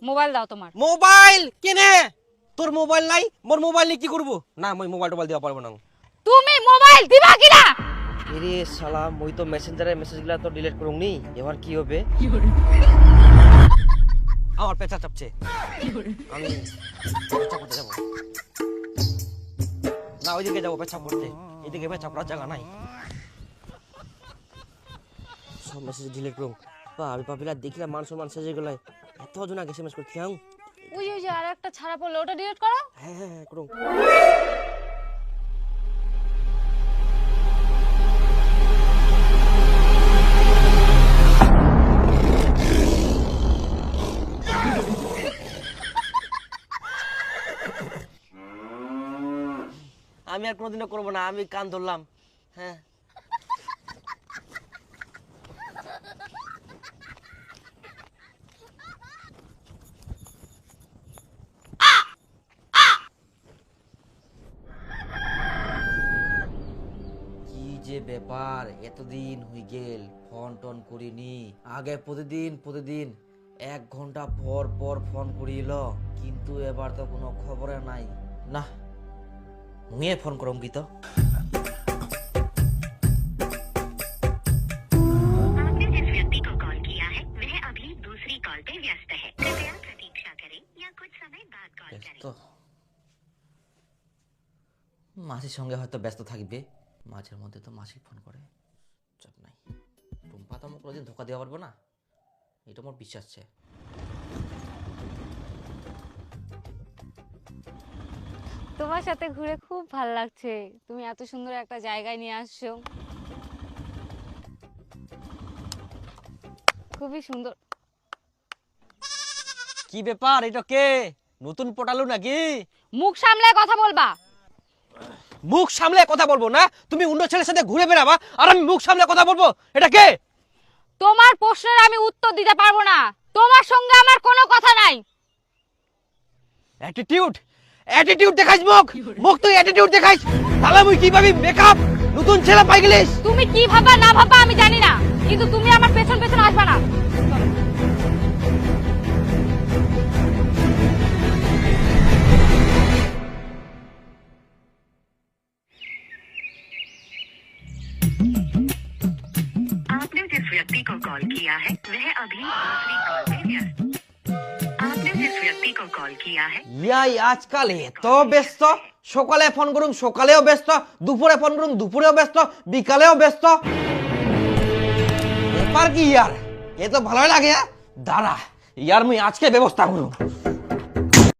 Mobile দাও তোমার। Mobile কেনে? তোর মোবাইল নাই, মোর মোবাইল নিয়ে কি করব? না মই মোবাইল টোবাইল দিবা পারবো না। তুমি মোবাইল দিবা কি না? আরে শালা মই তো মেসেঞ্জারের মেসেজগুলো তো ডিলিট করুম নি, এবার কি হবে? আমার পেঁচা চাপছে, আমি পেঁচা করতে যাবো না, ওইদিকে যাবো পেঁচাপ করতে, এদিকে পেঁচাপ করার জায়গা নাই। সব মেসেজ ডিলিট করুম। আমি পাপিলা দেখিলাম মান সম্মান সেজে গেলে এত জন আগে এসএমএস করতে যাও। ওই যে আর একটা ছাড়া পড়লো, ওটা ডিলিট করো। হ্যাঁ হ্যাঁ হ্যাঁ করুম। আমি আর কোনোদিনও করবো না, আমি কান ধরলাম। হ্যাঁ কি যে ব্যাপার, এতদিন হয়ে গেল ফোন টোন করিনি। আগে প্রতিদিন 1 ঘন্টা পর পর ফোন করিল, কিন্তু এবার তো কোনো খবরে নাই। না মুয়ে ফোন করম কি তো। आपने जिस व्यक्ति को कॉल किया है वह अभी दूसरी कॉल पे व्यस्त है, कृपया प्रतीक्षा करें या कुछ समय बाद कॉल करें। ব্যস্ত, মাসির সঙ্গে হয়তো ব্যস্ত থাকবে, মাঝের মধ্যে তো মাসি ফোন করে, চাপ নাই। টুম্পা তো আমাকে কোনোদিন ধোকা দেওয়া পারবো না, এটা আমার বিশ্বাস আছে। তোমার সাথে ঘুরে খুব ভালো লাগছে, তুমি এত সুন্দর একটা জায়গায় নিয়ে আসছো, খুবই সুন্দর। কি ব্যাপার, এটা কে? নতুন পটালু নাকি? মুখ সামলায় কথা বলবা। মুখ সামলে কথা বলবো না? তুমি অন্য ছেলের সাথে ঘুরে বেড়াবা আর আমি মুখ সামলে কথা বলবো? এটা কে? তোমার প্রশ্নের আমি উত্তর দিতে পারবো না, তোমার সঙ্গে আমার কোনো কথা নাই। অ্যাটিটিউড দেখাইছ, মুখ তুই অ্যাটিটিউড দেখাইছ, তাহলে মুই কি ভাবি মেকআপ নতুন ছেলে পাই গেলিস? তুমি কি ভাবা না ভাবা আমি জানি না, কিন্তু তুমি আমার পেছন পেছন আসবা না। आपने जिस व्यक्ति को कॉल किया है वह अभी दूसरी कॉल पे व्यस्त। आपने जिस व्यक्ति को कॉल किया है ইয়াই আজকাল এত ব্যস্ত, সকালে ফোন করুম সকালেও ব্যস্ত, দুপুরে ফোন করুম দুপুরেও ব্যস্ত, বিকালেও ব্যস্ত। ব্যাপার কি ইয়ার, এ তো ভালোই লাগে। দাঁড়া ইয়ার মুই আজকে ব্যবস্থা করুম।